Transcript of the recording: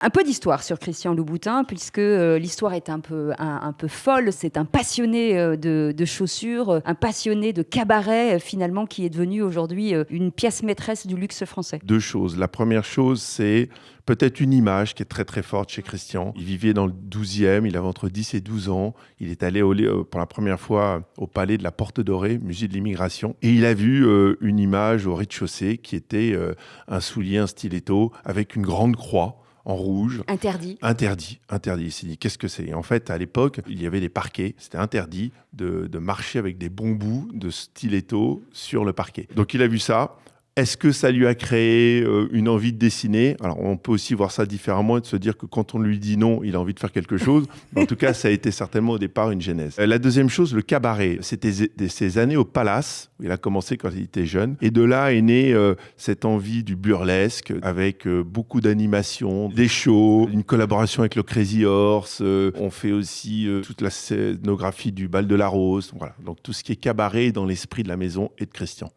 Un peu d'histoire sur Christian Louboutin, puisque l'histoire est un peu folle. C'est un passionné de chaussures, un passionné de cabaret, finalement, qui est devenu aujourd'hui une pièce maîtresse du luxe français. Deux choses. La première chose, c'est peut-être une image qui est très très forte chez Christian. Il vivait dans le 12e, il avait entre 10 et 12 ans. Il est allé pour la première fois au palais de la Porte Dorée, musée de l'immigration. Et il a vu une image au rez-de-chaussée qui était un soulier, un stiletto avec une grande croix en rouge. Interdit. Interdit. Il s'est dit, qu'est-ce que c'est ? Et en fait, à l'époque, il y avait des parquets. C'était interdit de marcher avec des bons bouts de stiletto sur le parquet. Donc, il a vu ça. Est-ce que ça lui a créé une envie de dessiner ? Alors, on peut aussi voir ça différemment et de se dire que quand on lui dit non, il a envie de faire quelque chose. En tout cas, ça a été certainement au départ une genèse. La deuxième chose, le cabaret. C'était ses années au Palace, où il a commencé quand il était jeune. Et de là est née cette envie du burlesque, avec beaucoup d'animation, des shows, une collaboration avec le Crazy Horse. On fait aussi toute la scénographie du Bal de la Rose. Voilà. Donc, tout ce qui est cabaret est dans l'esprit de la maison et de Christian.